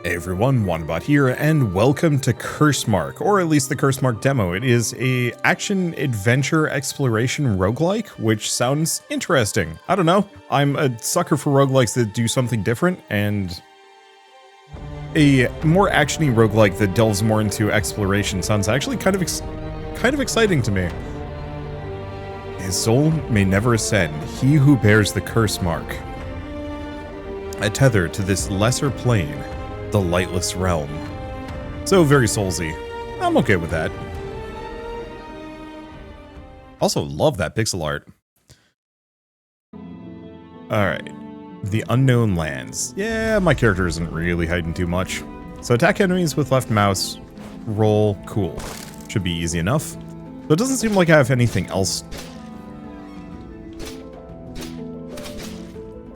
Hey everyone, Wanderbot here, and welcome to Cursemark, or at least the Cursemark demo. It is a action-adventure exploration roguelike, which sounds interesting. I don't know. I'm a sucker for roguelikes that do something different, and a more actiony roguelike that delves more into exploration sounds actually kind of exciting to me. His soul may never ascend, he who bears the Cursemark. A tether to this lesser plane, the lightless realm. So very soulsy. I'm okay with that. Also love that pixel art. Alright. The unknown lands. Yeah, my character isn't really hiding too much. So attack enemies with left mouse, roll, cool. Should be easy enough. So it doesn't seem like I have anything else.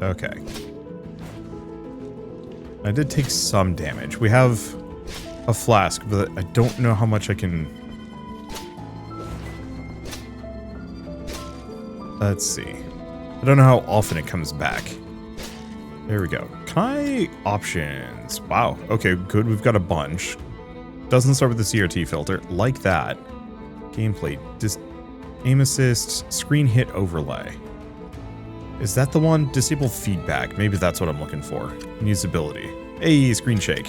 Okay. I did take some damage. We have a flask, but I don't know how much I can... Let's see. I don't know how often it comes back. There we go. Can I... Options. Wow. Okay, good. We've got a bunch. Doesn't start with the CRT filter. Like that. Gameplay. Just aim assist. Screen hit overlay. Is that the one? Disable feedback. Maybe that's what I'm looking for. Usability. Hey, screen shake.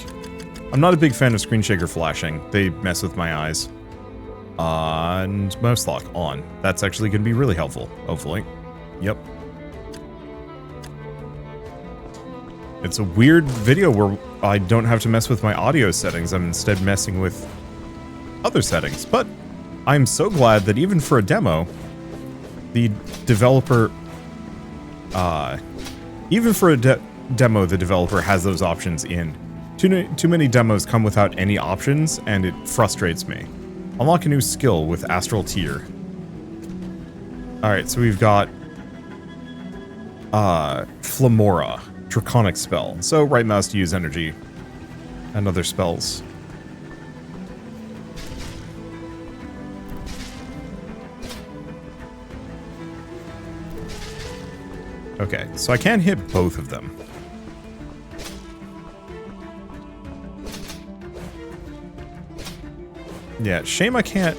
I'm not a big fan of screen shaker flashing. They mess with my eyes. And mouse lock on. That's actually going to be really helpful, hopefully. Yep. It's a weird video where I don't have to mess with my audio settings. I'm instead messing with other settings. But I'm so glad that even for a demo, the developer... even for a demo, the developer has those options in. Too many demos come without any options, and it frustrates me. Unlock a new skill with Astral Tier. Alright, so we've got Flamora, Draconic spell. So right mouse to use energy and other spells. Okay, so I can hit both of them. Yeah, shame I can't...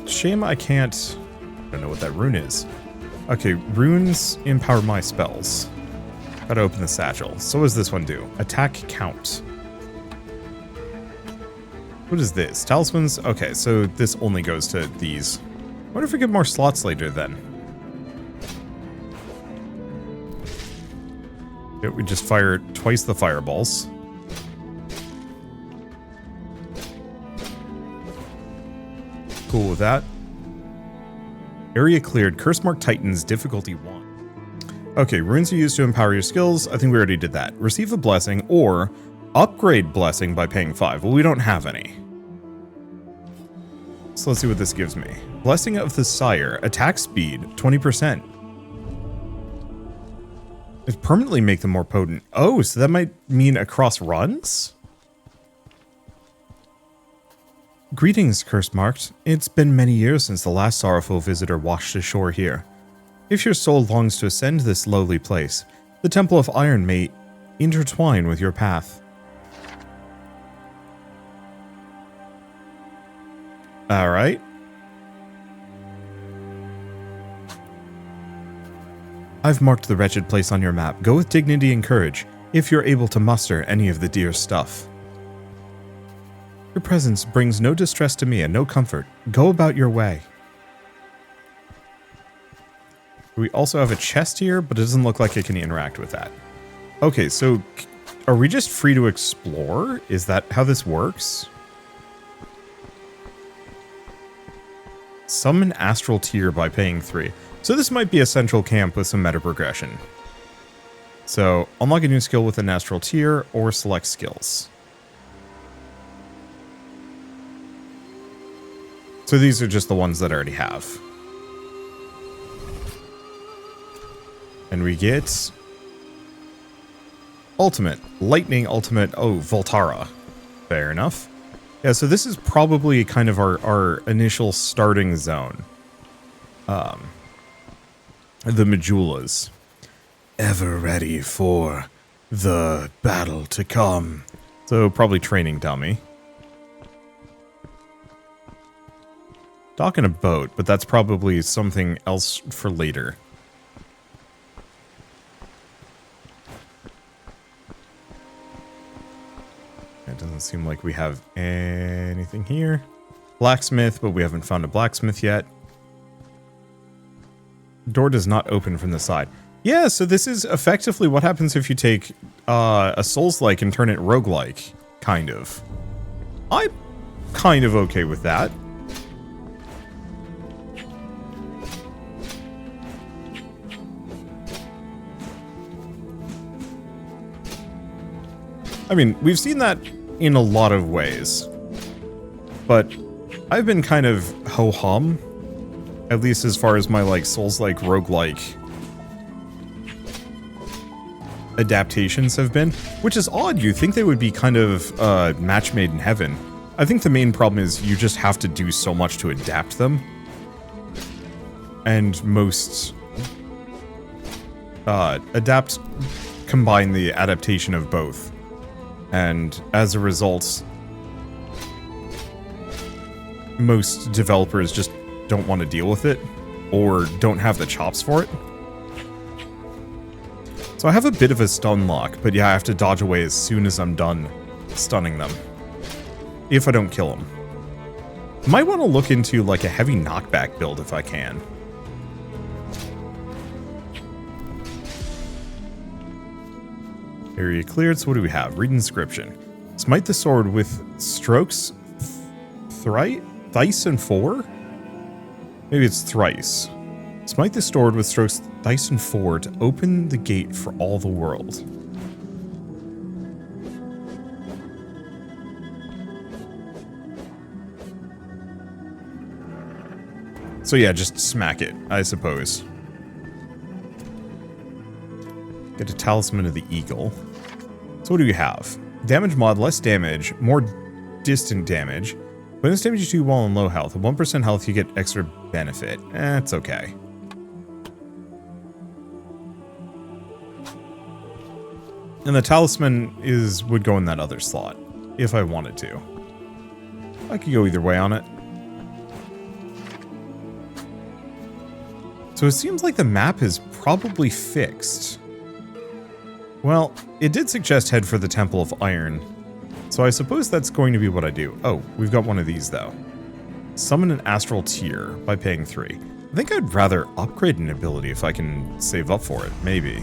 shame I can't... I don't know what that rune is. Okay, runes empower my spells. Gotta open the satchel. So what does this one do? Attack count. What is this? Talismans? Okay, so this only goes to these. I wonder if we get more slots later then. Yeah, we just fire twice the fireballs. Cool with that. Area cleared. Cursemark Titans, difficulty 1. Okay, runes are used to empower your skills. I think we already did that. Receive a blessing or upgrade blessing by paying 5. Well, we don't have any. So let's see what this gives me. Blessing of the Sire. Attack speed, 20%. It permanently make them more potent. Oh, so that might mean across runs? Greetings, Cursemarked. It's been many years since the last sorrowful visitor washed ashore here. If your soul longs to ascend this lowly place, the Temple of Iron may intertwine with your path. Alright. I've marked the wretched place on your map. Go with dignity and courage, if you're able to muster any of the dear stuff. Your presence brings no distress to me and no comfort. Go about your way. We also have a chest here, but it doesn't look like I can interact with that. Okay, so are we just free to explore? Is that how this works? Summon Astral Tier by paying 3. So this might be a central camp with some meta progression. So unlock a new skill with an Astral Tier or select skills. So these are just the ones that I already have. And we get Ultimate, Lightning Ultimate, oh, Voltara. Fair enough. Yeah, so this is probably kind of our initial starting zone. The Majulas. ever ready for the battle to come. So probably training dummy. Dock in a boat, but that's probably something else for later. It doesn't seem like we have anything here. Blacksmith, but we haven't found a blacksmith yet. Door does not open from the side. Yeah, so this is effectively what happens if you take a Souls-like and turn it roguelike, kind of. I'm kind of okay with that. I mean, we've seen that in a lot of ways, but I've been kind of ho-hum, at least as far as my, like, Souls-like, roguelike adaptations have been, which is odd. You'd think they would be kind of match made in heaven. I think the main problem is you just have to do so much to adapt them, and most adapt combine the adaptation of both. And as a result, most developers just don't want to deal with it, or don't have the chops for it. So I have a bit of a stun lock, but yeah, I have to dodge away as soon as I'm done stunning them. If I don't kill them. Might want to look into like a heavy knockback build if I can. Area cleared, so what do we have? Read inscription. Smite the sword with strokes thrice and 4? Maybe it's thrice. Smite the sword with strokes thrice and 4 to open the gate for all the world. So yeah, just smack it, I suppose. Get a talisman of the eagle. So what do we have? Damage mod, less damage, more distant damage. Bonus damage you do while on low health. At 1% health you get extra benefit. It's okay. And the talisman would go in that other slot, if I wanted to. I could go either way on it. So it seems like the map is probably fixed. Well, it did suggest head for the Temple of Iron, so I suppose that's going to be what I do. Oh, we've got one of these, though. Summon an Astral Tear by paying 3. I think I'd rather upgrade an ability if I can save up for it, maybe.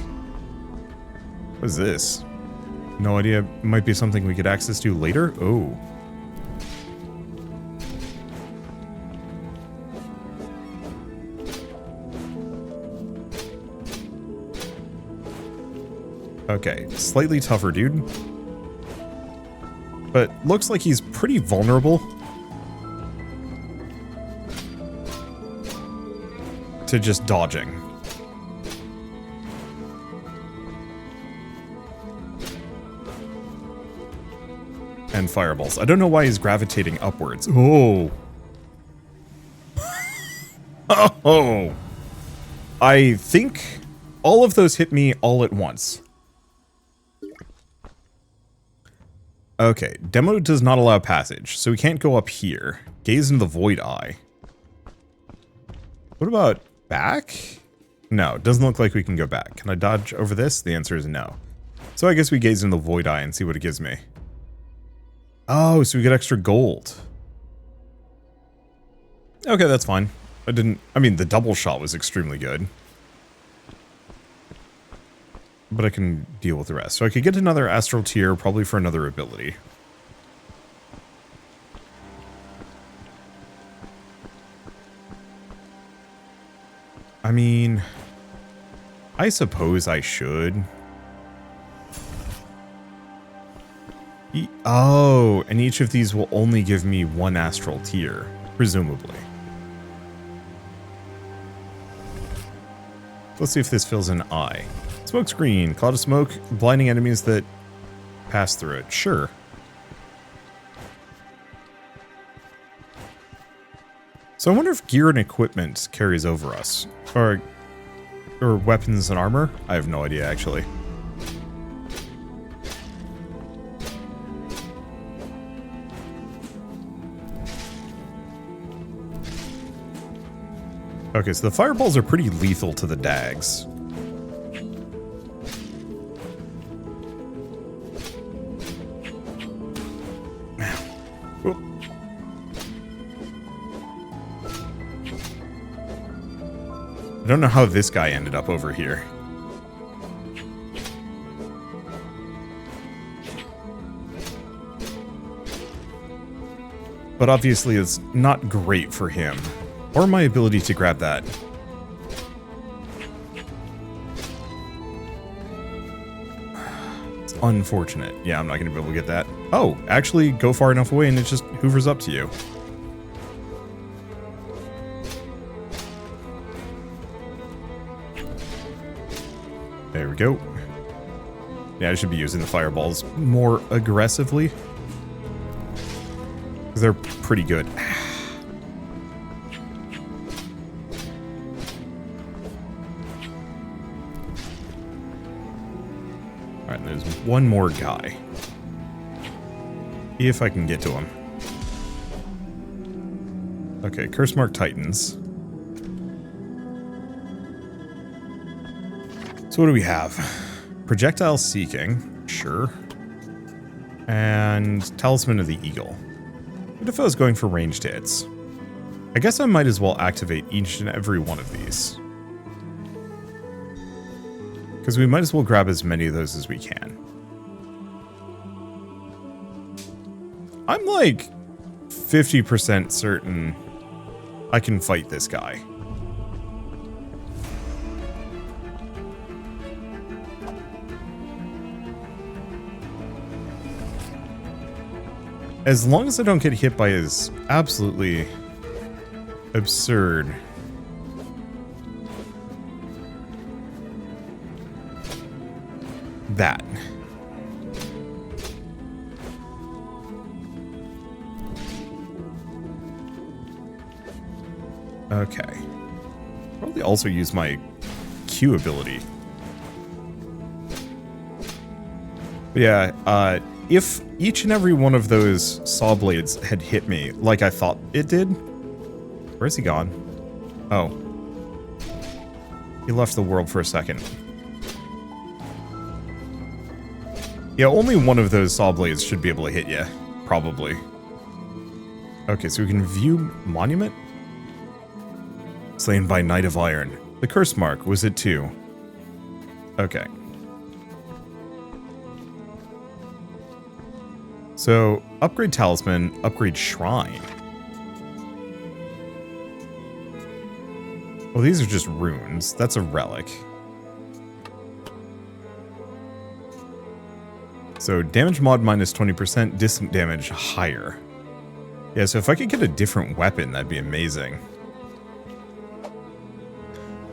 What is this? No idea. It might be something we get access to later? Oh. Okay, slightly tougher dude. But looks like he's pretty vulnerable to just dodging. And fireballs. I don't know why he's gravitating upwards. Oh. Oh. I think all of those hit me all at once. Okay, demo does not allow passage, so we can't go up here. Gaze into the void eye. What about back? No, it doesn't look like we can go back. Can I dodge over this? The answer is no. So I guess we gaze into the void eye and see what it gives me. Oh, so we get extra gold. Okay, that's fine. I mean, the double shot was extremely good. But I can deal with the rest. So I could get another Astral Tear, probably for another ability. I mean, I suppose I should. Oh, and each of these will only give me one Astral Tear, presumably. Let's see if this fills an eye. Smoke screen. Cloud of smoke, blinding enemies that pass through it. Sure. So I wonder if gear and equipment carries over us. Or or weapons and armor? I have no idea, actually. Okay, so the fireballs are pretty lethal to the dags. Whoop. I don't know how this guy ended up over here. But obviously it's not great for him. Or my ability to grab that. It's unfortunate. Yeah, I'm not going to be able to get that. Oh, actually go far enough away and it just hoovers up to you. There we go. Yeah, I should be using the fireballs more aggressively. Because they're pretty good. Alright, there's one more guy. See if I can get to him. Okay, Cursemark Titans. So what do we have? Projectile Seeking, sure. And Talisman of the Eagle. What if I was going for ranged hits? I guess I might as well activate each and every one of these. Because we might as well grab as many of those as we can. I'm like 50% certain I can fight this guy. As long as I don't get hit by his absolutely absurd that. Okay. Probably also use my Q ability. But yeah, if each and every one of those saw blades had hit me like I thought it did... Where's he gone? Oh. He left the world for a second. Yeah, only one of those saw blades should be able to hit you. Probably. Okay, so we can view Monument? Slain by Knight of Iron. The Cursemark was it too. Okay. So, upgrade Talisman, upgrade Shrine. Well, these are just runes. That's a relic. So, damage mod minus 20%, distant damage higher. Yeah, so if I could get a different weapon, that'd be amazing.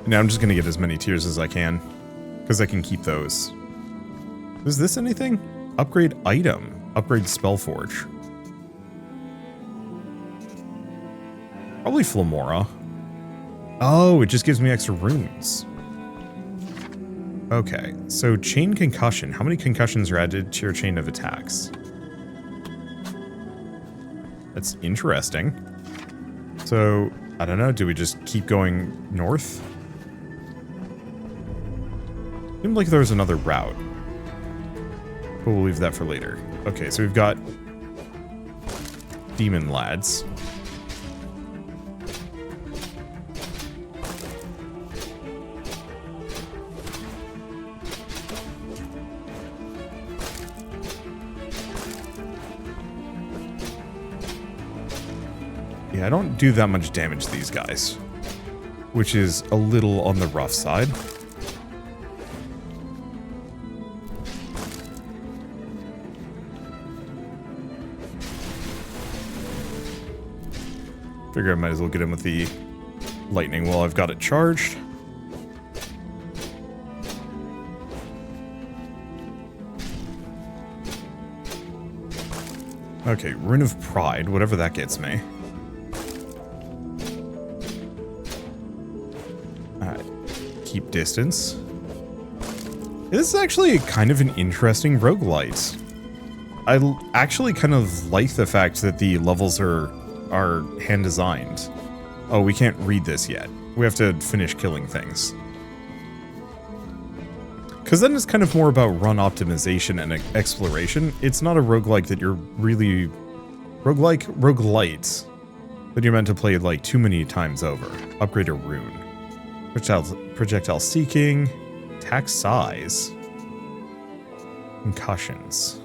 Now I'm just going to get as many tiers as I can, because I can keep those. Is this anything? Upgrade item. Upgrade Spellforge. Probably Flamora. Oh, it just gives me extra runes. Okay, so Chain Concussion. How many concussions are added to your chain of attacks? That's interesting. So, I don't know, do we just keep going north? Seemed like there was another route. But we'll leave that for later. Okay, so we've got Demon Lads. Yeah, I don't do that much damage to these guys, which is a little on the rough side. Figure I might as well get him with the lightning while I've got it charged. Okay, Rune of Pride, whatever that gets me. Alright, keep distance. This is actually kind of an interesting roguelite. I actually kind of like the fact that the levels are hand designed. Oh, we can't read this yet. We have to finish killing things. Because then it's kind of more about run optimization and exploration. It's not a roguelike that you're really... roguelites that you're meant to play like too many times over. Upgrade a rune. Projectile seeking. Attack size. Concussions.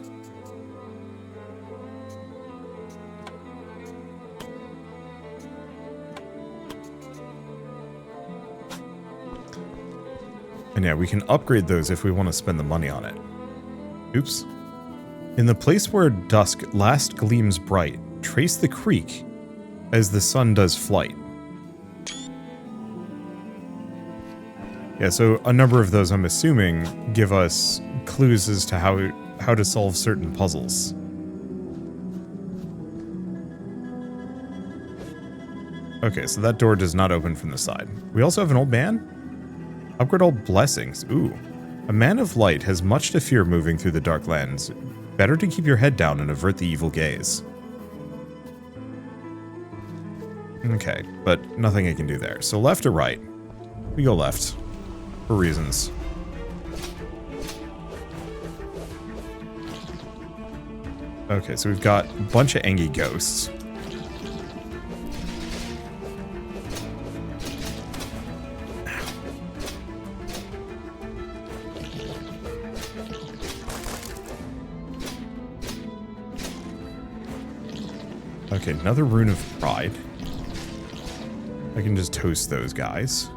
And yeah, we can upgrade those if we want to spend the money on it. Oops. In the place where dusk last gleams bright, trace the creek as the sun does flight. Yeah, so a number of those, I'm assuming, give us clues as to how to solve certain puzzles. Okay, so that door does not open from the side. We also have an old man? Upgrade all blessings. Ooh. A man of light has much to fear moving through the dark lands. Better to keep your head down and avert the evil gaze. Okay, but nothing I can do there. So left or right? We go left. For reasons. Okay, so we've got a bunch of Engie ghosts. Okay, another rune of pride. I can just toast those guys.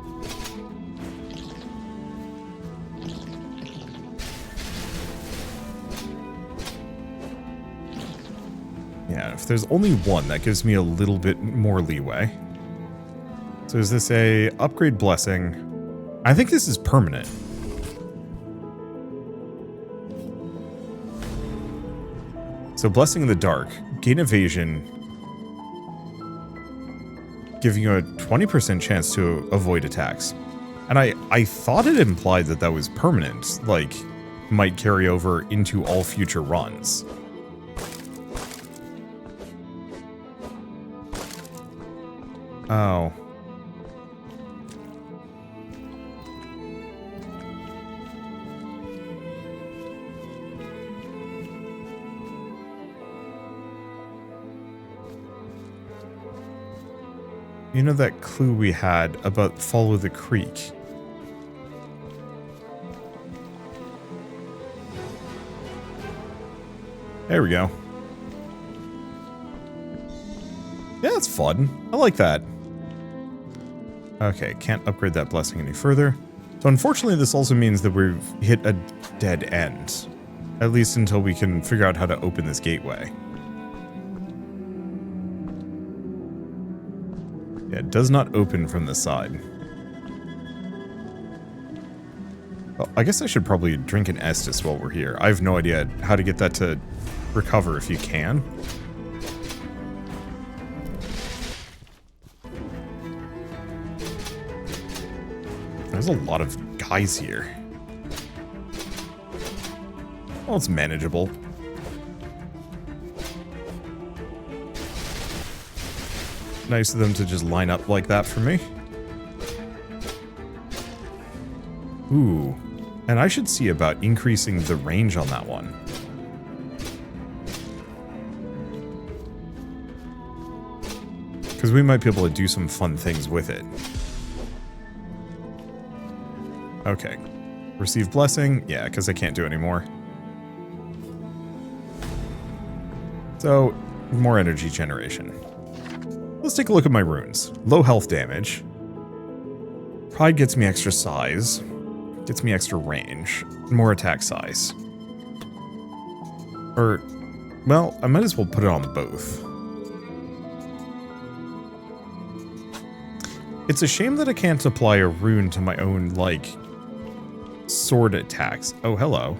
Yeah, if there's only one, that gives me a little bit more leeway. So is this a upgrade blessing? I think this is permanent. So blessing in the dark, gain evasion, giving you a 20% chance to avoid attacks. And I thought it implied that that was permanent, like might carry over into all future runs. Oh. You know that clue we had about follow the creek? There we go. Yeah, it's fun. I like that. Okay, can't upgrade that blessing any further. So unfortunately, this also means that we've hit a dead end. At least until we can figure out how to open this gateway. Yeah, it does not open from the side. Well, I guess I should probably drink an Estus while we're here. I have no idea how to get that to recover if you can. There's a lot of guys here. Well, it's manageable. Nice of them to just line up like that for me. Ooh. And I should see about increasing the range on that one. Because we might be able to do some fun things with it. Okay. Receive blessing? Yeah, because I can't do anymore. So, more energy generation. Let's take a look at my runes. Low health damage. Pride gets me extra size. Gets me extra range. More attack size. Or, well, I might as well put it on both. It's a shame that I can't apply a rune to my own, like, sword attacks. Oh, hello.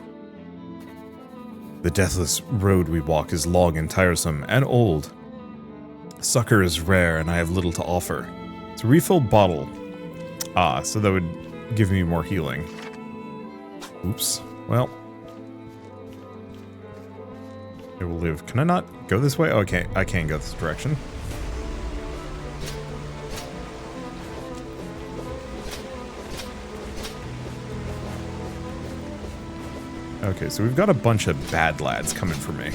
The deathless road we walk is long and tiresome and old. Succor is rare and I have little to offer. It's a refilled bottle. Ah, so that would give me more healing. Oops. Well. It will live. Can I not go this way? Okay, I can go this direction. Okay, so we've got a bunch of bad lads coming for me.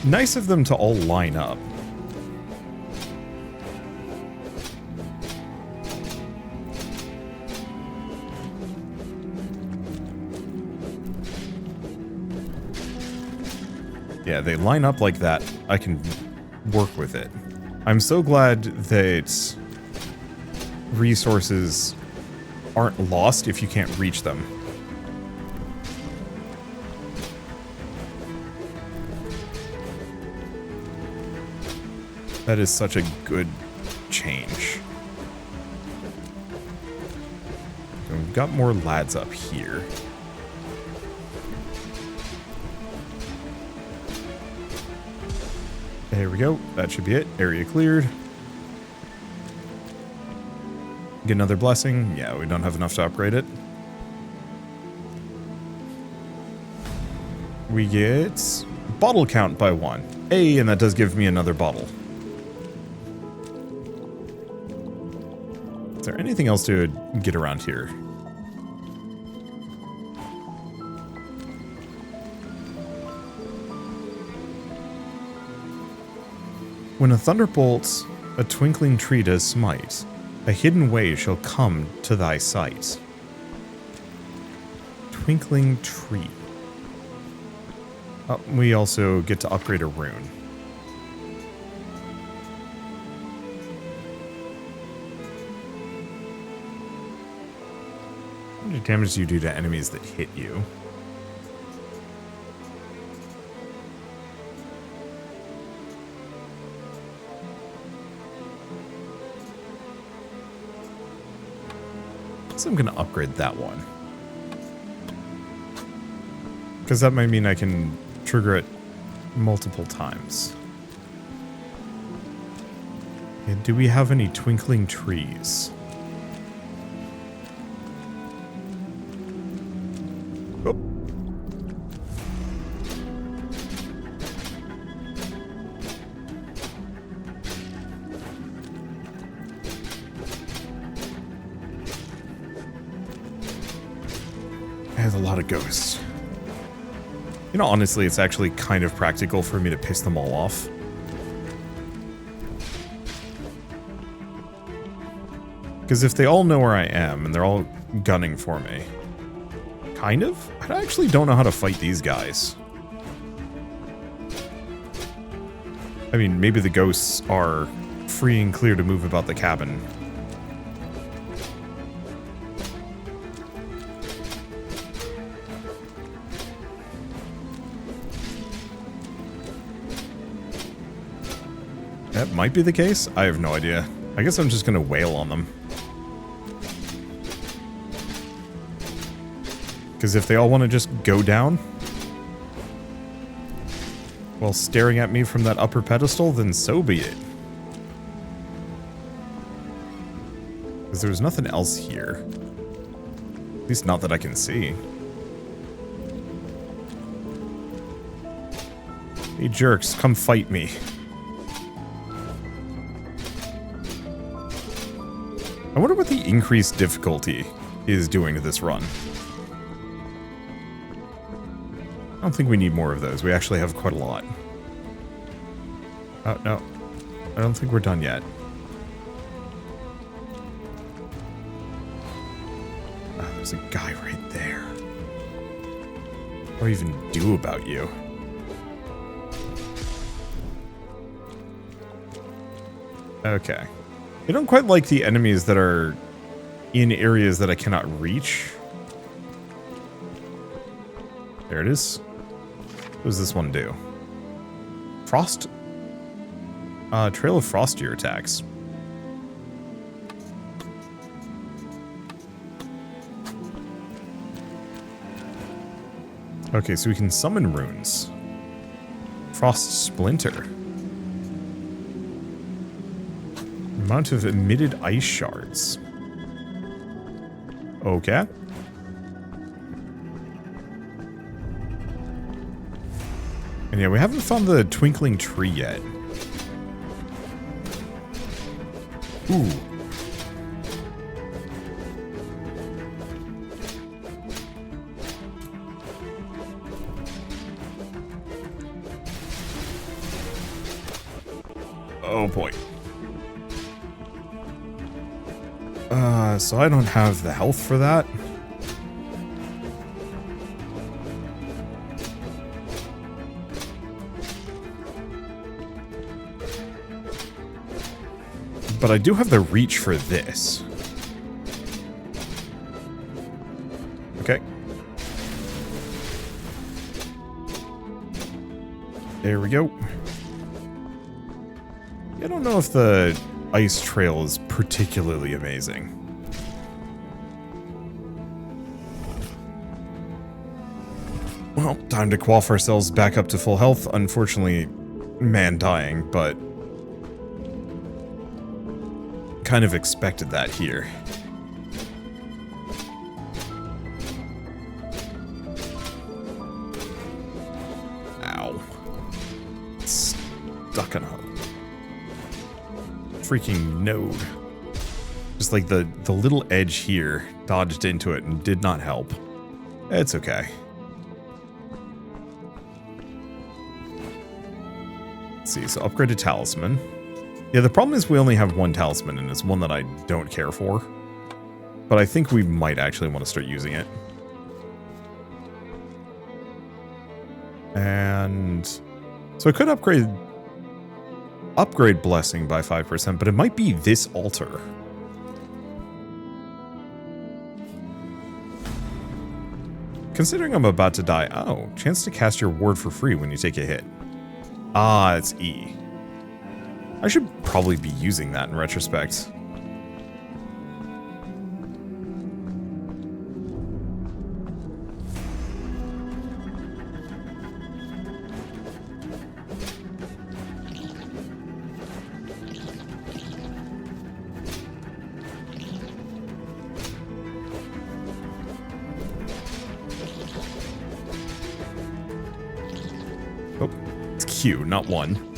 Nice of them to all line up. Yeah, they line up like that. I can work with it. I'm so glad that resources aren't lost if you can't reach them. That is such a good change. And we've got more lads up here. There we go. That should be it. Area cleared. Get another blessing. Yeah, we don't have enough to upgrade it. We get bottle count by 1. Hey, and that does give me another bottle. Is there anything else to get around here? When a thunderbolt, a twinkling tree does smite, a hidden way shall come to thy sight. Twinkling tree. Oh, we also get to upgrade a rune. How much damage do you do to enemies that hit you? So I'm going to upgrade that one. Because that might mean I can trigger it multiple times. And do we have any twinkling trees? Oh. There's a lot of ghosts. You know, honestly, it's actually kind of practical for me to piss them all off. Because if they all know where I am and they're all gunning for me, kind of, I actually don't know how to fight these guys. I mean, maybe the ghosts are free and clear to move about the cabin. That might be the case. I have no idea. I guess I'm just gonna wail on them. Because if they all want to just go down while staring at me from that upper pedestal, then so be it. Because there's nothing else here. At least not that I can see. Hey jerks, come fight me. I wonder what the increased difficulty is doing to this run. I don't think we need more of those. We actually have quite a lot. Oh, no. I don't think we're done yet. Oh, there's a guy right there. What do I even do about you? Okay. I don't quite like the enemies that are in areas that I cannot reach. There it is. What does this one do? Frost? Trail of frostier attacks. Okay, so we can summon runes. Frost Splinter. Amount of emitted ice shards. Okay. And yeah, we haven't found the twinkling tree yet. Ooh. Oh boy. So I don't have the health for that. But I do have the reach for this. Okay. There we go. I don't know if the ice trail is particularly amazing. Well, time to quaff ourselves back up to full health. Unfortunately, man dying, but kind of expected that here. Ow. Stuck in a freaking node. Just like the little edge here dodged into it and did not help. It's okay. Let's see, so upgraded talisman. Yeah, the problem is we only have one talisman, and it's one that I don't care for. But I think we might actually want to start using it. And so I could upgrade blessing by 5%, but it might be this altar. Considering I'm about to die, oh, chance to cast your ward for free when you take a hit. Ah, it's E. I should probably be using that in retrospect. Oh, it's Q, not 1.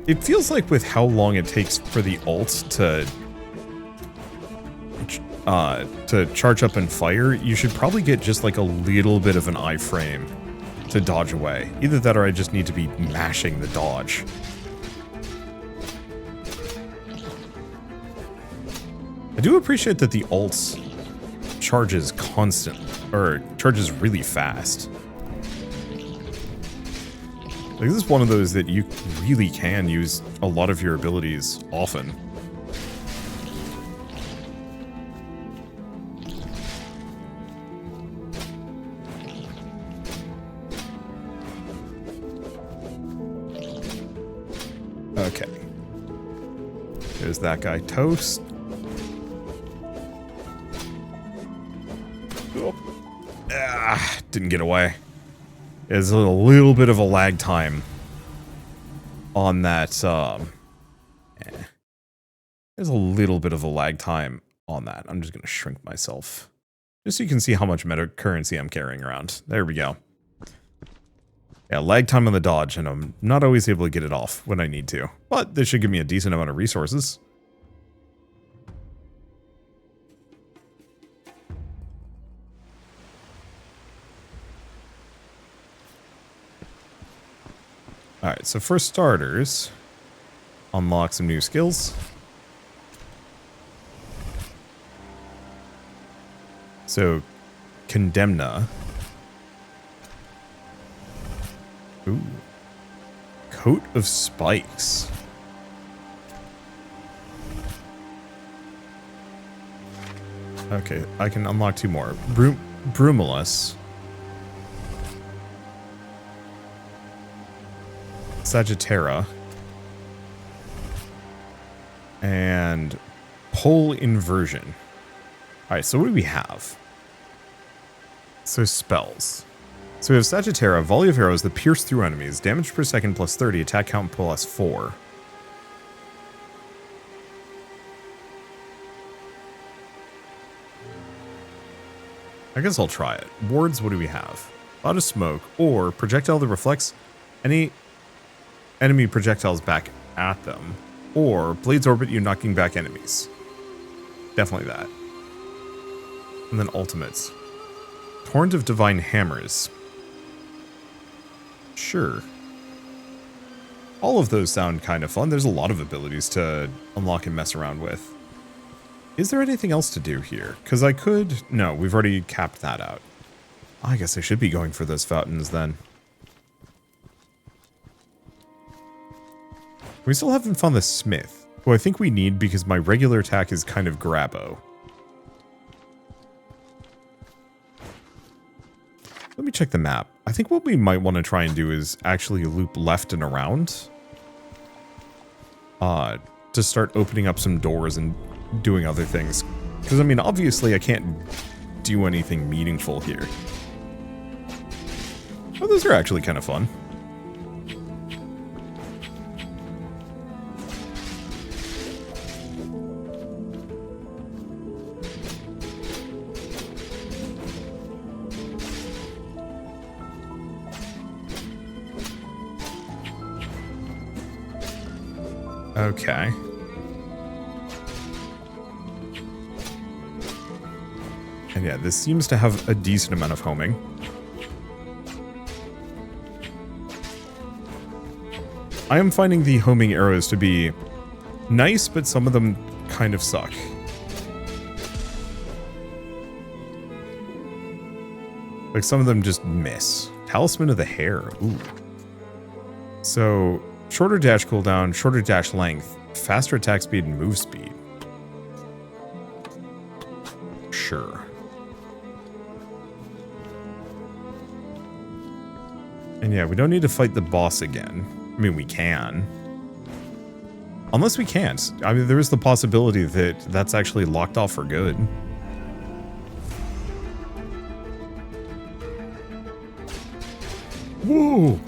It feels like with how long it takes for the ult to charge up and fire, you should probably get just like a little bit of an iframe to dodge away. Either that or I just need to be mashing the dodge. I do appreciate that the ult charges charges really fast. Like, this is one of those that you really can use a lot of your abilities often. Okay. There's that guy toast. Oh. Ah, didn't get away. There's a little bit of a lag time on that, There's a little bit of a lag time on that. I'm just going to shrink myself. Just so you can see how much meta currency I'm carrying around. There we go. Yeah, lag time on the dodge, and I'm not always able to get it off when I need to. But this should give me a decent amount of resources. Alright, so for starters, unlock some new skills. So, Condemna. Ooh. Coat of Spikes. Okay, I can unlock 2 more. Brumalus. Sagittara. And Pole Inversion. Alright, so what do we have? So spells. So we have Sagittara, volley of arrows that pierce through enemies, damage per second plus 30, attack count plus 4. I guess I'll try it. Wards, what do we have? Cloud of smoke, or projectile that reflects any enemy projectiles back at them, or blades orbit you, knocking back enemies. Definitely that. And then ultimates. Torrent of divine hammers. Sure. All of those sound kind of fun. There's a lot of abilities to unlock and mess around with. Is there anything else to do here? Because I could... No, we've already capped that out. I guess I should be going for those fountains then. We still haven't found the smith, who I think we need because my regular attack is kind of grabbo. Let me check the map. I think what we might want to try and do is actually loop left and around. To start opening up some doors and doing other things. Because, I mean, obviously I can't do anything meaningful here. Oh, those are actually kind of fun. Okay. And yeah, this seems to have a decent amount of homing. I am finding the homing arrows to be nice, but some of them kind of suck. Like, some of them just miss. Talisman of the Hair. Ooh. So... shorter dash cooldown, shorter dash length, faster attack speed, and move speed. Sure. And yeah, we don't need to fight the boss again. I mean, we can. Unless we can't. I mean, there is the possibility that that's actually locked off for good. Whoa!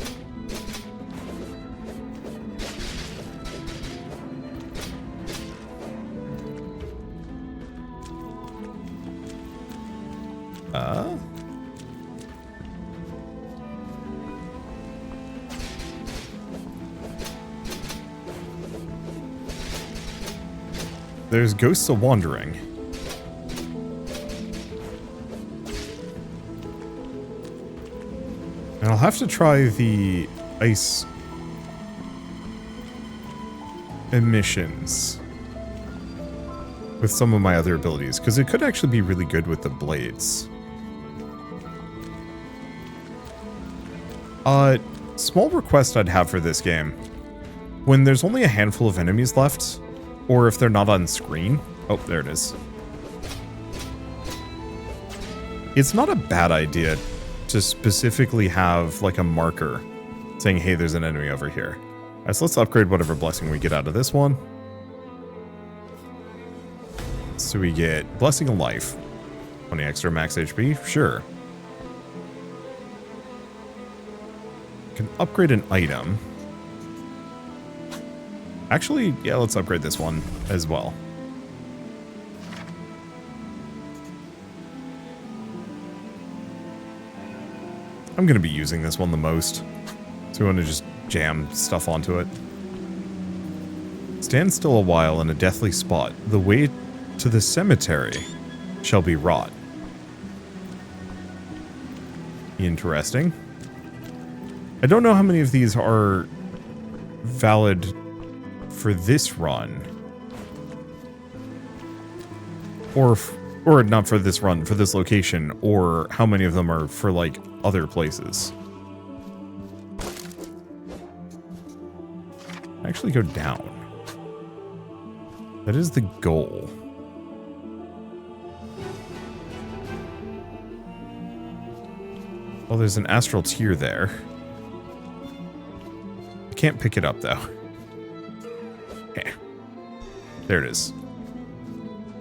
There's Ghosts of Wandering. And I'll have to try the ice emissions with some of my other abilities, because it could actually be really good with the blades. Small request I'd have for this game. When there's only a handful of enemies left, or if they're not on screen. Oh, there it is. It's not a bad idea to specifically have like a marker saying, hey, there's an enemy over here. Alright, so let's upgrade whatever blessing we get out of this one. So we get Blessing of Life. 20 extra max HP? Sure. Can upgrade an item. Actually, yeah, let's upgrade this one as well. I'm going to be using this one the most. So we want to just jam stuff onto it. Stand still a while in a deathly spot. The way to the cemetery shall be wrought. Interesting. I don't know how many of these are valid for this run. Or not for this run, for this location, or how many of them are for, like, other places. Actually go down. That is the goal. Well, there's an astral tear there. I can't pick it up, though. Okay. There it is.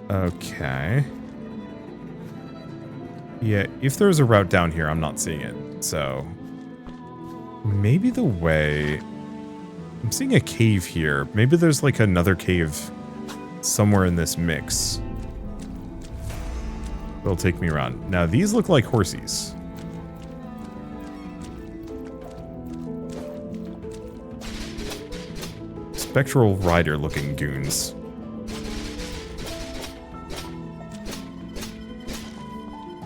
Okay. Yeah, if there's a route down here, I'm not seeing it. so maybe the way... I'm seeing a cave here. Maybe there's like another cave somewhere in this mix. It'll take me around. Now, these look like horsies. Spectral rider looking goons.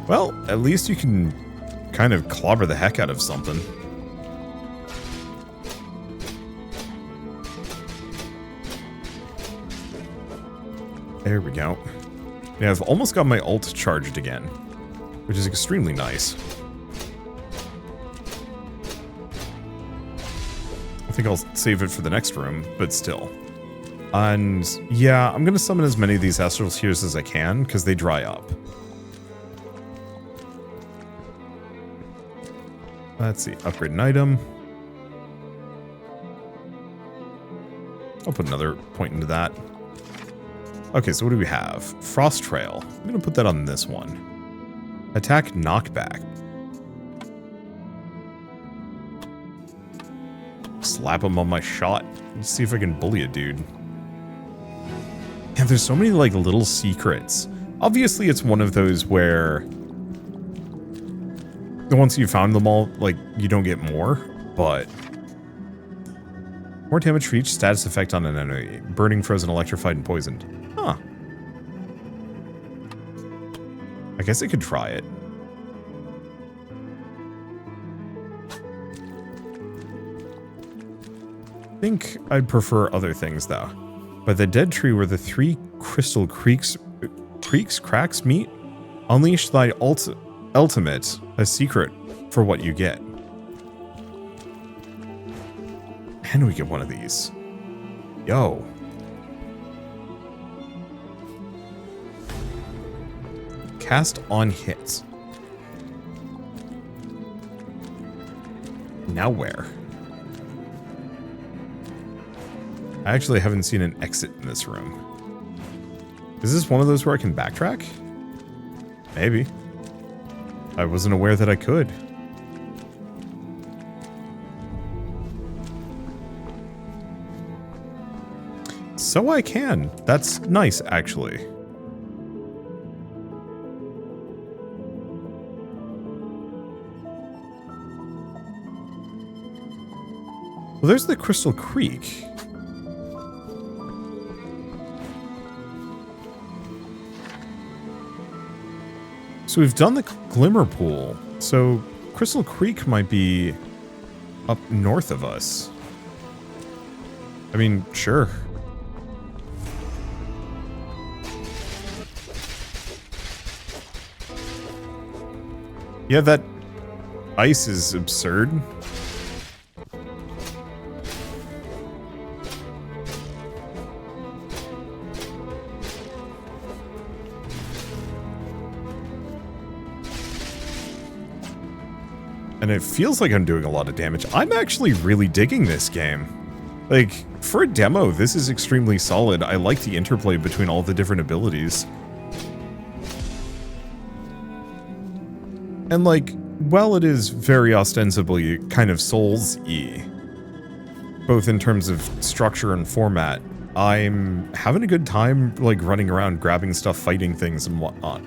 Well, at least you can kind of clobber the heck out of something. There we go. Yeah, I've almost got my ult charged again, which is extremely nice. I think I'll save it for the next room, but still. And yeah, I'm going to summon as many of these astral spheres as I can, because they dry up. Let's see, upgrade an item. I'll put another point into that. Okay, so what do we have? Frost Trail. I'm going to put that on this one. Attack knockback. Slap him on my shot. Let's see if I can bully a dude. Yeah, there's so many like little secrets. Obviously, it's one of those where once you found them all, like, you don't get more, but more damage for each status effect on an enemy. Burning, frozen, electrified, and poisoned. Huh. I guess I could try it. I think I'd prefer other things, though. By the dead tree where the 3 crystal cracks meet, unleash thy ultimate, a secret for what you get. And we get one of these. Yo. Cast on hit. Now where? I actually haven't seen an exit in this room. Is this one of those where I can backtrack? Maybe. I wasn't aware that I could. So I can. That's nice, actually. Well, there's the Crystal Creek. So we've done the Glimmer Pool. So Crystal Creek might be up north of us. I mean, sure. Yeah, that ice is absurd. And it feels like I'm doing a lot of damage. I'm actually really digging this game. Like, for a demo, this is extremely solid. I like the interplay between all the different abilities. And like, while it is very ostensibly kind of Souls-y, both in terms of structure and format, I'm having a good time, like, running around, grabbing stuff, fighting things, and whatnot.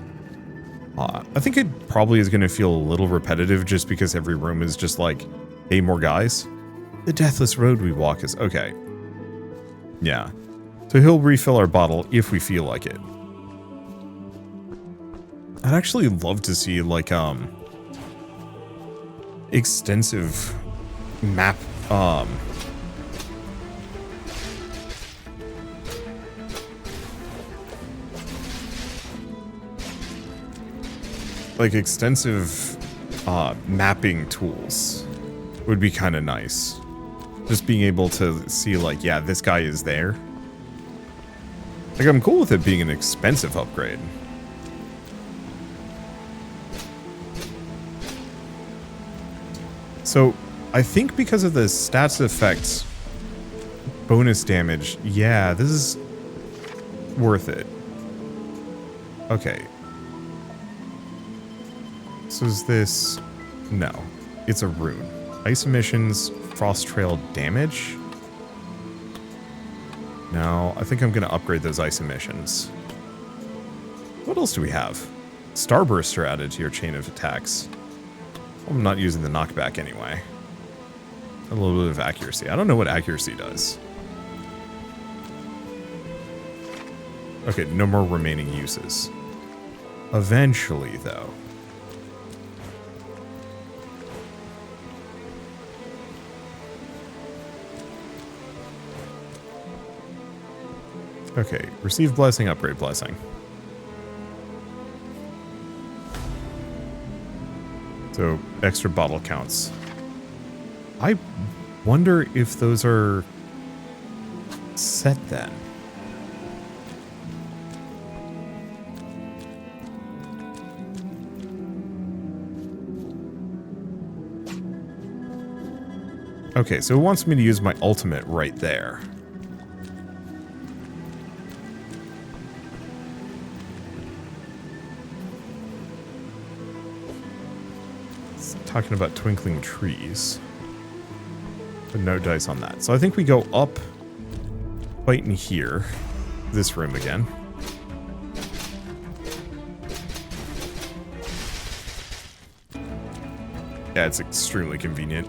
I think it probably is going to feel a little repetitive just because every room is just like, hey, more guys. The deathless road we walk is... Okay. Yeah. So he'll refill our bottle if we feel like it. I'd actually love to see, like, extensive map, like, extensive, mapping tools would be kind of nice. Just being able to see, like, yeah, this guy is there. Like, I'm cool with it being an expensive upgrade. So, I think because of the stats effects bonus damage, yeah, this is worth it. Okay. So is this... No. it's a rune. Ice emissions, frost trail damage. No, I think I'm going to upgrade those ice emissions. What else do we have? Starburst are added to your chain of attacks. I'm not using the knockback anyway. A little bit of accuracy. I don't know what accuracy does. Okay, no more remaining uses. Eventually, though. Okay, receive blessing, upgrade blessing. So, extra bottle counts. I wonder if those are set then. Okay, so it wants me to use my ultimate right there. It's talking about twinkling trees. But no dice on that. So I think we go up, right in here. This room again. Yeah, it's extremely convenient.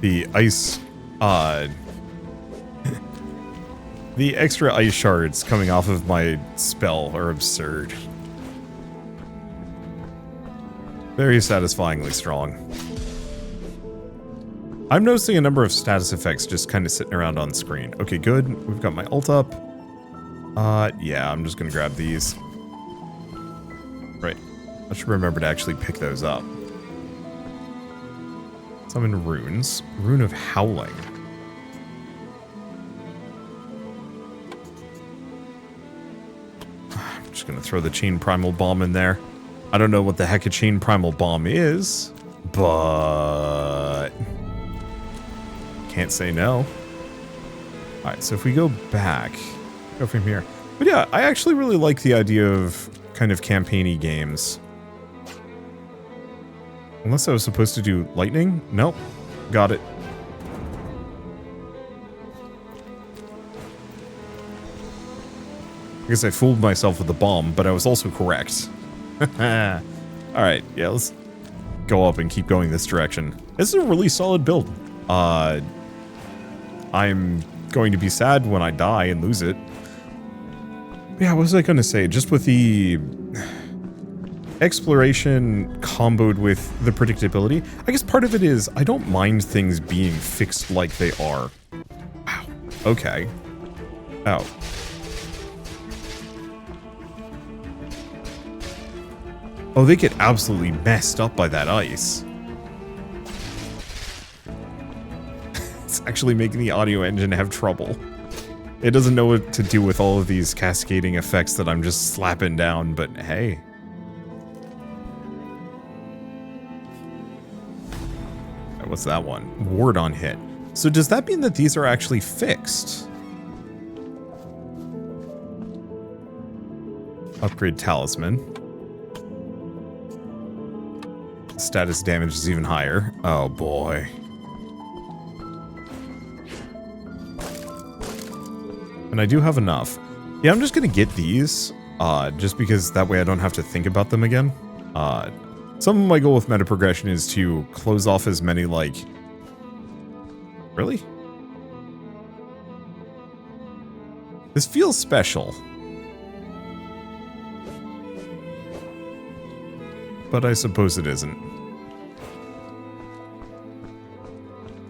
The ice, the extra ice shards coming off of my spell are absurd. Very satisfyingly strong. I'm noticing a number of status effects just kind of sitting around on screen. Okay, good. We've got my ult up. Yeah, I'm just gonna grab these. Right. I should remember to actually pick those up. Summon runes. Rune of Howling. I'm just gonna throw the Chain Primal Bomb in there. I don't know what the heck a Chain Primal Bomb is, but can't say no. Alright, so if we go back, go from here. But yeah, I actually really like the idea of kind of campaign-y games. Unless I was supposed to do lightning? Nope. Got it. I guess I fooled myself with the bomb, but I was also correct. Alright, yeah, let's go up and keep going this direction. This is a really solid build. I'm going to be sad when I die and lose it. Yeah, what was I going to say? Just with the exploration comboed with the predictability. I guess part of it is I don't mind things being fixed like they are. Wow. Okay. Oh. Oh, they get absolutely messed up by that ice. It's actually making the audio engine have trouble. It doesn't know what to do with all of these cascading effects that I'm just slapping down, but hey. What's that one? Ward on hit. So does that mean that these are actually fixed? Upgrade talisman. Status damage is even higher. Oh boy. And I do have enough. Yeah, I'm just gonna get these, just because that way I don't have to think about them again. Some of my goal with meta progression is to close off as many, like... Really? This feels special. But I suppose it isn't.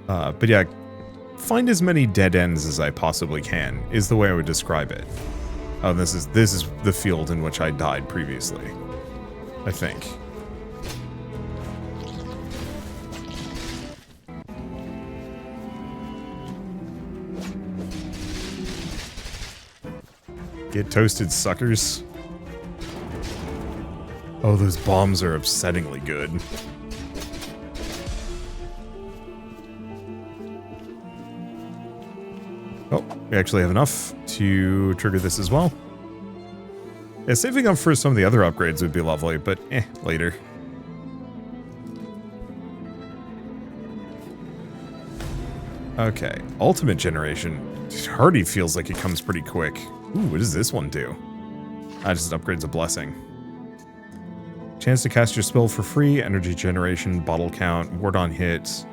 But yeah, find as many dead ends as I possibly can, is the way I would describe it. Oh, this is the field in which I died previously. I think. Get toasted, suckers. Oh, those bombs are upsettingly good. Oh, we actually have enough to trigger this as well. Yeah, saving up for some of the other upgrades would be lovely, but later. Okay, ultimate generation. It already feels like it comes pretty quick. Ooh, what does this one do? Ah, just upgrades a blessing. Chance to cast your spell for free, energy generation, bottle count, ward on hit.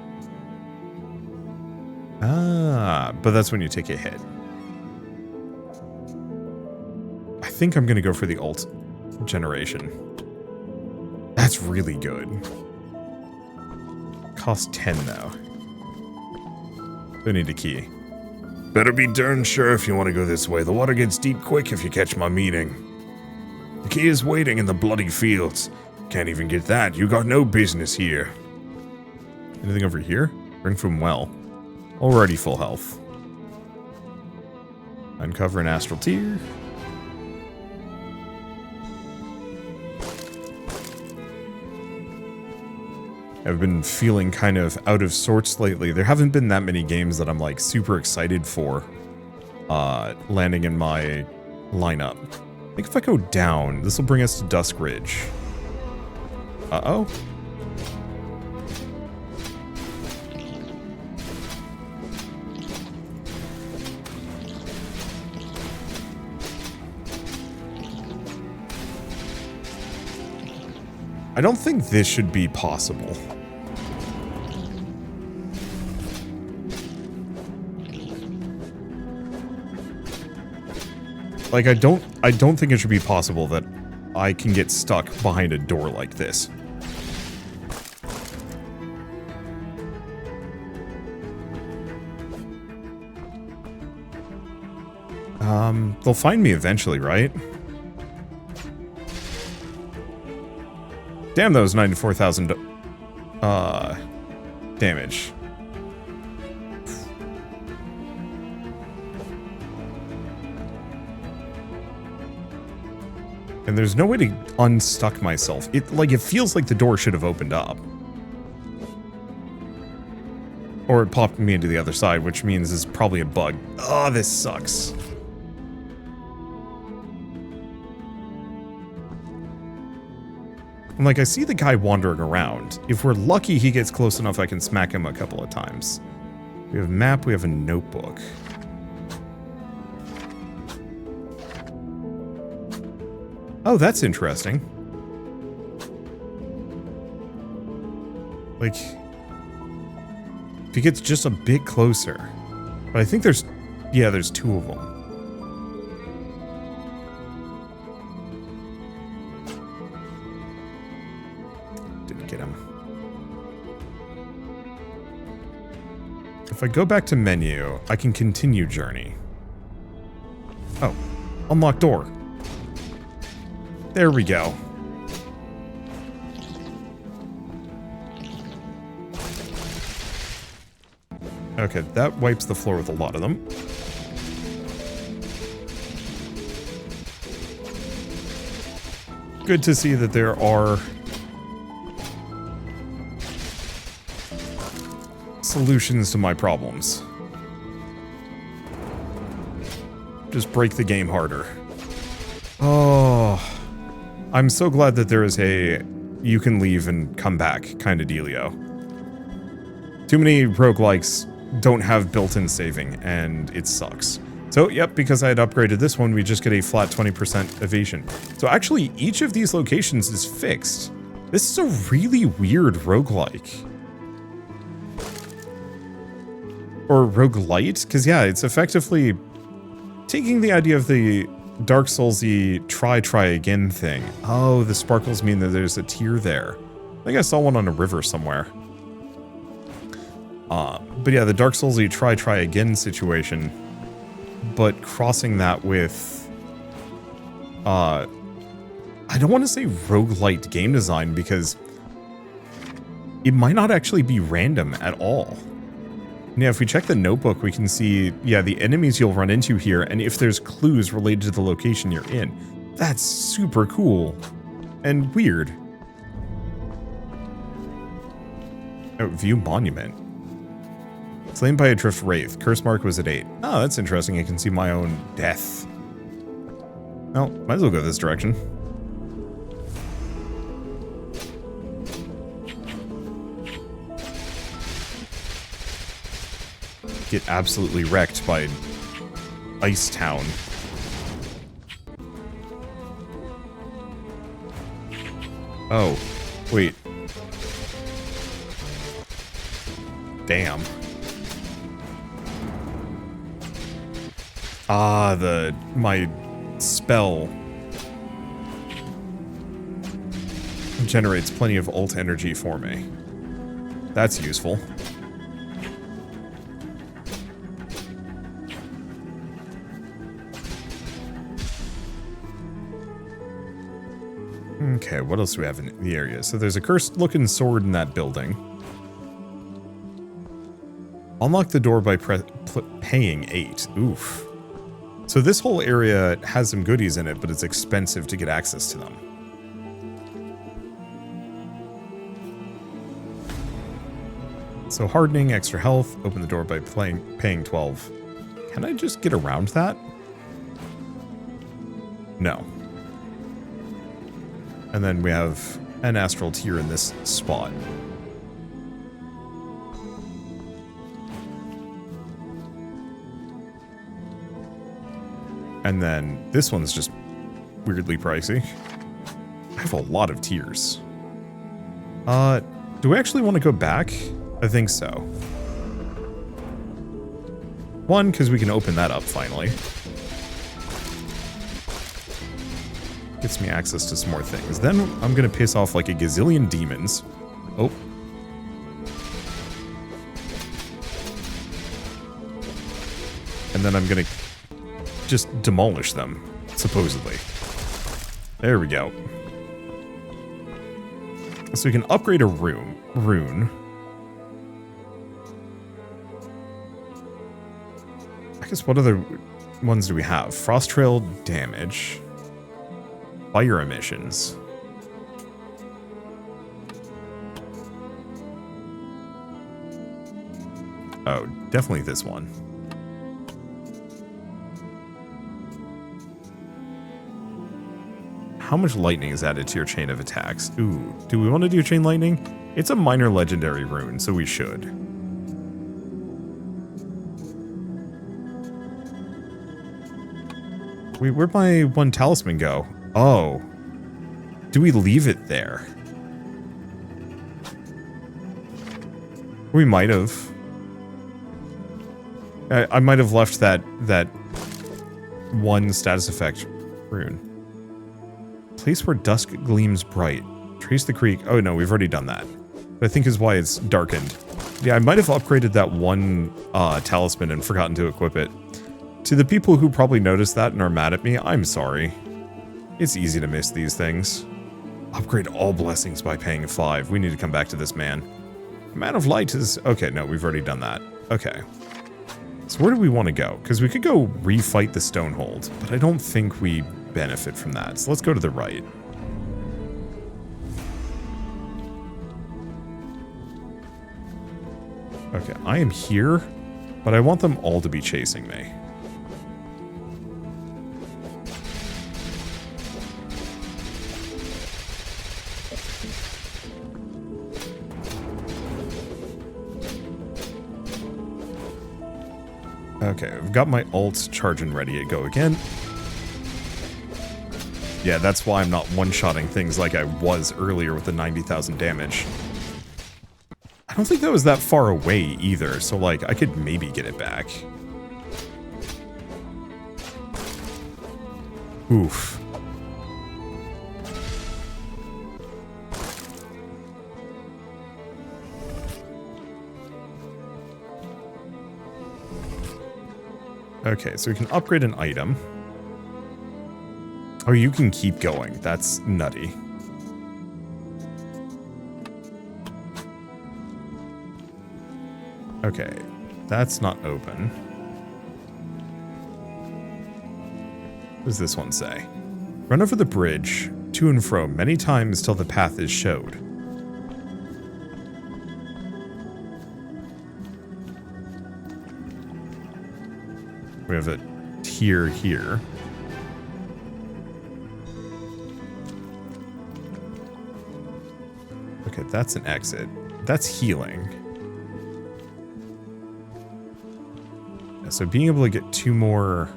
Ah, but that's when you take a hit. I think I'm going to go for the ult generation. That's really good. Cost 10 though. I need a key. Better be darn sure if you want to go this way. The water gets deep quick if you catch my meaning. The key is waiting in the bloody fields. Can't even get that. You got no business here. Anything over here? Drink from well. Already full health. Uncover an astral tear. I've been feeling kind of out of sorts lately. There haven't been that many games that I'm like super excited for landing in my lineup. I think if I go down, this will bring us to Dusk Ridge. Uh-oh. I don't think this should be possible. Like, I don't think it should be possible that I can get stuck behind a door like this. They'll find me eventually, right? Damn, that was 94,000 damage. And there's no way to unstuck myself. It feels like the door should have opened up. Or it popped me into the other side, which means it's probably a bug. Oh, this sucks. And like, I see the guy wandering around. If we're lucky, he gets close enough I can smack him a couple of times. We have a map, we have a notebook. Oh, that's interesting. Like, if he gets just a bit closer. But I think there's, yeah, there's two of them. Didn't get him. If I go back to menu, I can continue journey. Oh, unlock door. There we go. Okay, that wipes the floor with a lot of them. Good to see that there are solutions to my problems. Just break the game harder. Oh, I'm so glad that there is a you can leave and come back kind of dealio. Too many roguelikes don't have built-in saving, and it sucks. So, yep, because I had upgraded this one, we just get a flat 20% evasion. So actually, each of these locations is fixed. This is a really weird roguelike. Or roguelite? Because, yeah, it's effectively taking the idea of the Dark Souls-y try again thing. Oh, the sparkles mean that there's a tier there. I think I saw one on a river somewhere. But yeah, the Dark Souls-y try again situation, but crossing that with, I don't want to say roguelite game design because it might not actually be random at all. Yeah, if we check the notebook, we can see, yeah, the enemies you'll run into here, and if there's clues related to the location you're in. That's super cool and weird. Oh, view monument. Slain by a drift wraith. Cursemark was at 8. Oh, that's interesting. I can see my own death. Well, might as well go this direction. Get absolutely wrecked by Ice Town. Oh, wait. Damn. Ah, my spell generates plenty of ult energy for me. That's useful. Okay, what else do we have in the area? So there's a cursed-looking sword in that building. Unlock the door by paying 8. Oof. So this whole area has some goodies in it, but it's expensive to get access to them. So hardening, extra health, open the door by paying 12. Can I just get around that? No. And then we have an astral tier in this spot. And then this one's just weirdly pricey. I have a lot of tiers. Do we actually want to go back? I think so. One, because we can open that up finally. Gets me access to some more things. Then I'm going to piss off like a gazillion demons. Oh. And then I'm going to just demolish them, supposedly. There we go. So we can upgrade a rune. I guess what other ones do we have? Frost Trail damage. Fire emissions. Oh, definitely this one. How much lightning is added to your chain of attacks? Ooh, do we want to do chain lightning? It's a minor legendary rune, so we should. Wait, where'd my one talisman go? Oh. Do we leave it there? We might have. I might have left that one status effect rune. Place where dusk gleams bright. Trace the creek. Oh no, we've already done that. But I think is why it's darkened. Yeah, I might have upgraded that one talisman and forgotten to equip it. To the people who probably noticed that and are mad at me, I'm sorry. It's easy to miss these things. Upgrade all blessings by paying 5. We need to come back to this man. Man of Light is... Okay, no, we've already done that. Okay. So where do we want to go? Because we could go refight the Stonehold, but I don't think we benefit from that. So let's go to the right. Okay, I am here, but I want them all to be chasing me. Okay, I've got my ult charging ready to go again. Yeah, that's why I'm not one-shotting things like I was earlier with the 90,000 damage. I don't think that was that far away either, so like, I could maybe get it back. Oof. Okay, so we can upgrade an item. Oh, you can keep going. That's nutty. Okay, that's not open. What does this one say? Run over the bridge, to and fro, many times till the path is showed. We have a tier here. Okay, that's an exit. That's healing. Yeah, so being able to get 2 more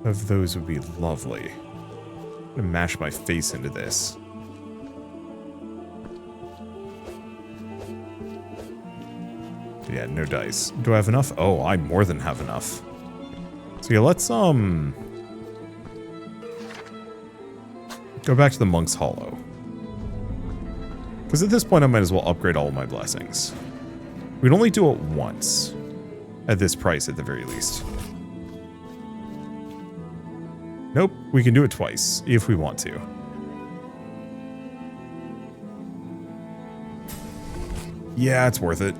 of those would be lovely. I'm gonna mash my face into this. Yeah, no dice. Do I have enough? Oh, I more than have enough. So yeah, let's go back to the Monk's Hollow. Because at this point I might as well upgrade all of my blessings. We'd only do it once. At this price at the very least. Nope, we can do it twice if we want to. Yeah, it's worth it.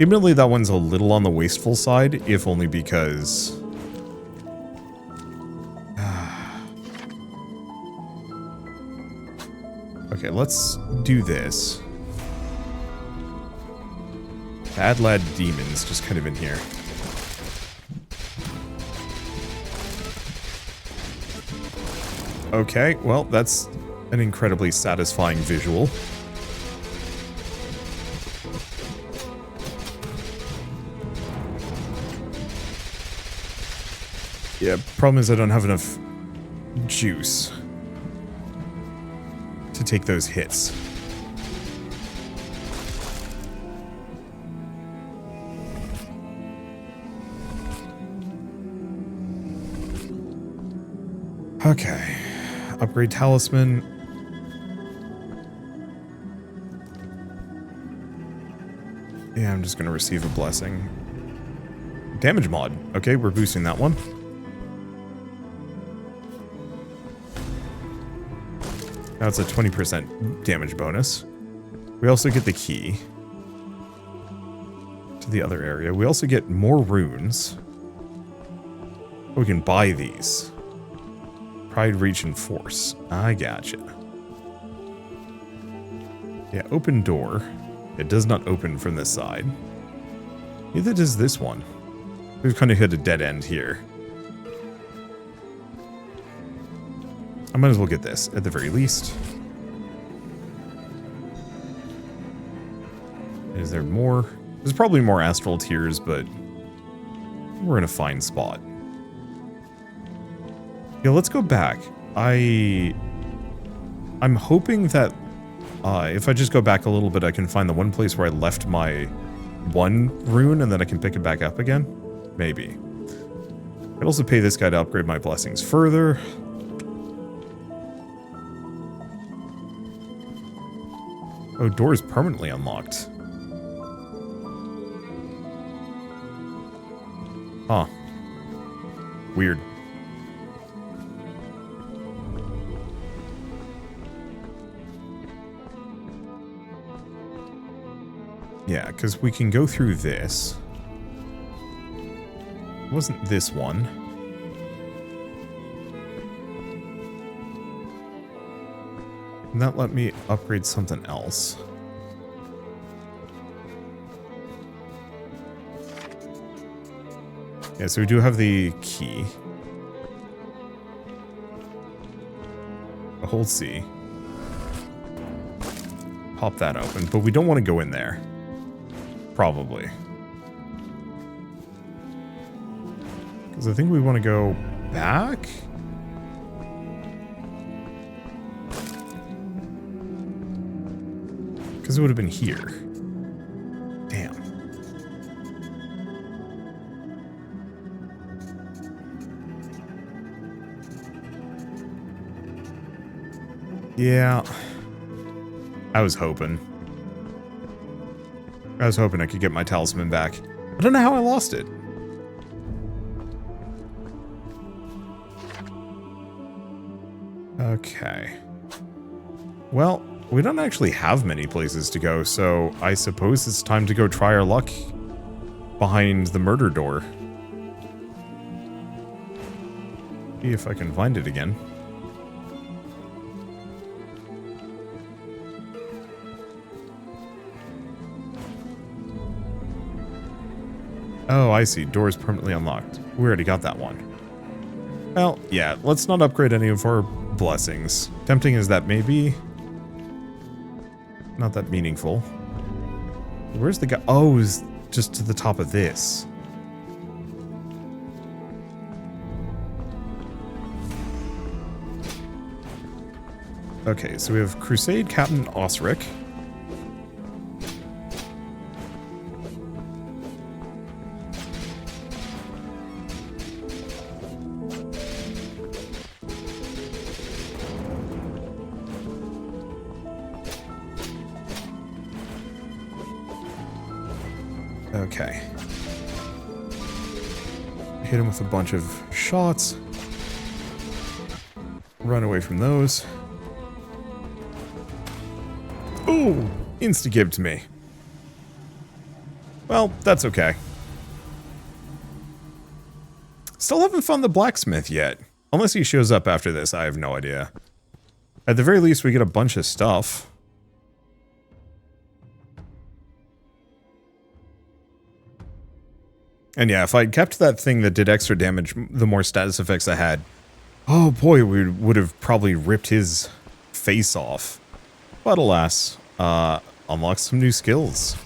Admittedly, that one's a little on the wasteful side, if only because... Okay, let's do this. Bad lad demons just kind of in here. Okay, well, that's an incredibly satisfying visual. Yeah, problem is I don't have enough juice to take those hits. Okay. Upgrade talisman. Yeah, I'm just going to receive a blessing. Damage mod. Okay, we're boosting that one. Now it's a 20% damage bonus. We also get the key to the other area. We also get more runes. We can buy these. Pride, reach, and force. I gotcha. Yeah, open door. It does not open from this side. Neither does this one. We've kind of hit a dead end here. I might as well get this, at the very least. Is there more? There's probably more astral tears, but we're in a fine spot. Yeah, let's go back. I'm hoping that if I just go back a little bit, I can find the one place where I left my one rune, and then I can pick it back up again. Maybe. I'd also pay this guy to upgrade my blessings further. Oh, door is permanently unlocked. Huh. Weird. Yeah, because we can go through this. It wasn't this one. And that let me upgrade something else. Yeah, so we do have the key. A hold C. Pop that open, but we don't want to go in there. Probably. Because I think we want to go back? Because it would have been here. Damn. Yeah. I was hoping. I could get my talisman back. I don't know how I lost it. Okay. Well, we don't actually have many places to go, so I suppose it's time to go try our luck behind the murder door. See if I can find it again. Oh, I see. Doors permanently unlocked. We already got that one. Well, yeah, let's not upgrade any of our blessings. Tempting as that may be, not that meaningful. Where's the guy? Oh, he's just to the top of this. Okay, so we have Crusade Captain Osric. Okay. Hit him with a bunch of shots. Run away from those. Ooh! Insta-gibbed me. Well, that's okay. Still haven't found the blacksmith yet. Unless he shows up after this, I have no idea. At the very least, we get a bunch of stuff. And yeah, if I'd kept that thing that did extra damage, the more status effects I had, oh boy, we would have probably ripped his face off. But alas, unlock some new skills.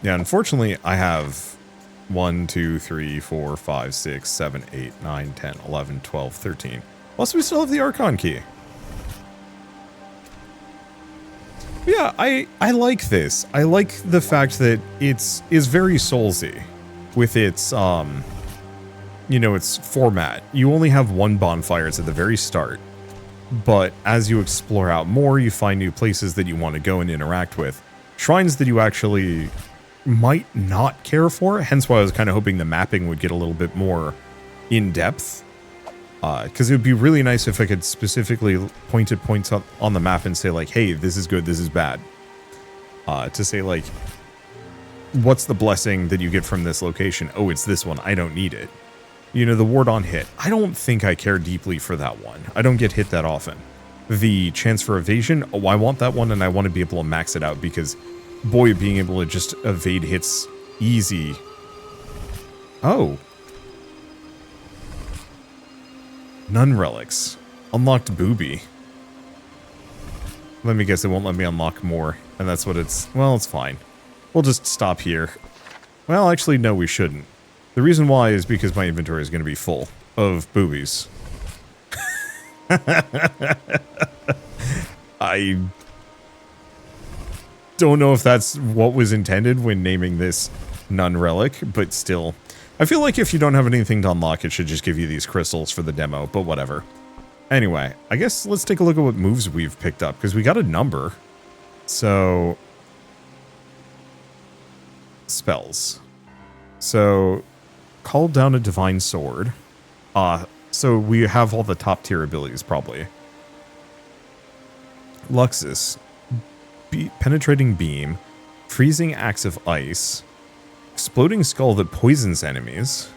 Yeah, unfortunately, I have 1, 2, 3, 4, 5, 6, 7, 8, 9, 10, 11, 12, 13. Plus, we still have the Archon key. Yeah, I like this. I like the fact that is very Soulsy with its you know, its format. You only have one bonfires at the very start, but as you explore out more, you find new places that you want to go and interact with. Shrines that you actually might not care for, hence why I was kind of hoping the mapping would get a little bit more in-depth. Because it would be really nice if I could specifically point at points on the map and say, like, hey, this is good, this is bad. To say, like, what's the blessing that you get from this location? Oh, it's this one. I don't need it. You know, the ward on hit. I don't think I care deeply for that one. I don't get hit that often. The chance for evasion. Oh, I want that one, and I want to be able to max it out because, boy, being able to just evade hits easy. Oh. Nun relics. Unlocked booby. Let me guess, it won't let me unlock more. And that's what it's... Well, it's fine. We'll just stop here. Well, actually, no, we shouldn't. The reason why is because my inventory is going to be full of boobies. I don't know if that's what was intended when naming this Nun relic, but still... I feel like if you don't have anything to unlock, it should just give you these crystals for the demo, but whatever. Anyway, I guess let's take a look at what moves we've picked up, because we got a number. So... Spells. So, call down a divine sword. So we have all the top tier abilities, probably. Luxus. Penetrating beam. Freezing axe of ice. Exploding skull that poisons enemies.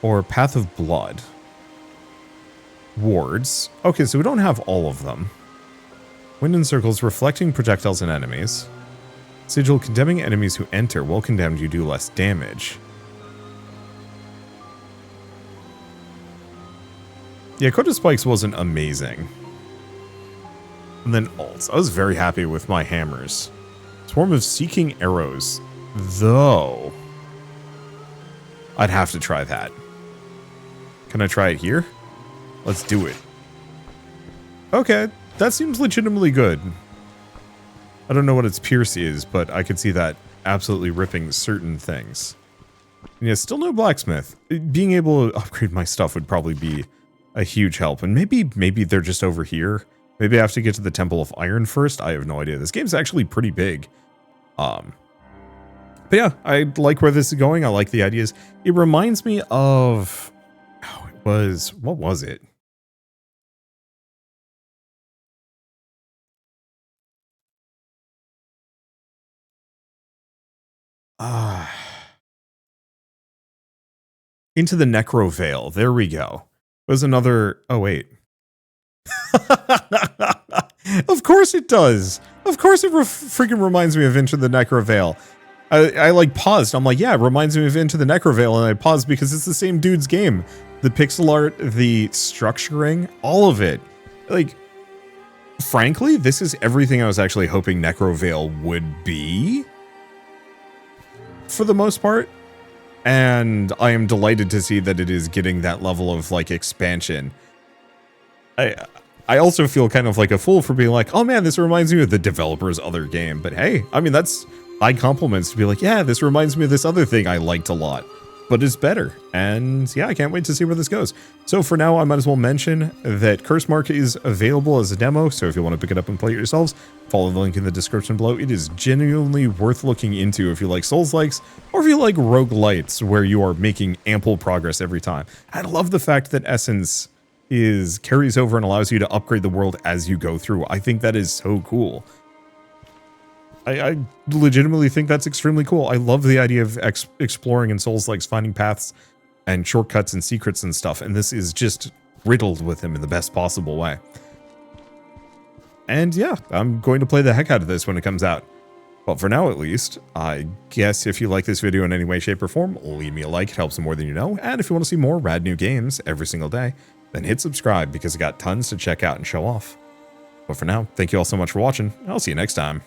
Or path of blood. Wards. Okay, so we don't have all of them. Wind and circles, reflecting projectiles and enemies. Sigil, condemning enemies who enter. While condemned, you do less damage. Yeah, Coat of Spikes wasn't amazing. And then ults. I was very happy with my hammers. Swarm of Seeking Arrows. Though, I'd have to try that. Can I try it here? Let's do it. Okay, that seems legitimately good. I don't know what its pierce is, but I could see that absolutely ripping certain things. And yeah, still no blacksmith. Being able to upgrade my stuff would probably be a huge help. And maybe they're just over here. Maybe I have to get to the Temple of Iron first. I have no idea. This game's actually pretty big. But yeah, I like where this is going. I like the ideas. It reminds me of... Oh, it was... What was it? Into the Necro Veil. There we go. It was another... Oh, wait. Of course it does. Of course it freaking reminds me of Into the Necrovale. I like paused. I'm like, yeah, it reminds me of Into the Necrovale, and I paused because it's the same dude's game. The pixel art, the structuring, all of it. Like, frankly, this is everything I was actually hoping Necrovale would be, for the most part. And I am delighted to see that it is getting that level of, like, expansion. I also feel kind of like a fool for being like, oh man, this reminds me of the developer's other game. But hey, I mean, that's high compliments to be like, yeah, this reminds me of this other thing I liked a lot, but it's better. And yeah, I can't wait to see where this goes. So for now, I might as well mention that Cursemark is available as a demo. So if you want to pick it up and play it yourselves, follow the link in the description below. It is genuinely worth looking into if you like Souls-likes or if you like roguelites where you are making ample progress every time. I love the fact that Essence carries over and allows you to upgrade the world as you go through. I think that is so cool. I legitimately think that's extremely cool. I love the idea of exploring in Souls-likes, finding paths and shortcuts and secrets and stuff, and this is just riddled with them in the best possible way. And yeah, I'm going to play the heck out of this when it comes out. But for now, at least, I guess if you like this video in any way, shape, or form, leave me a like. It helps more than you know. And if you want to see more rad new games every single day, then hit subscribe because I got tons to check out and show off. But for now, thank you all so much for watching. I'll see you next time.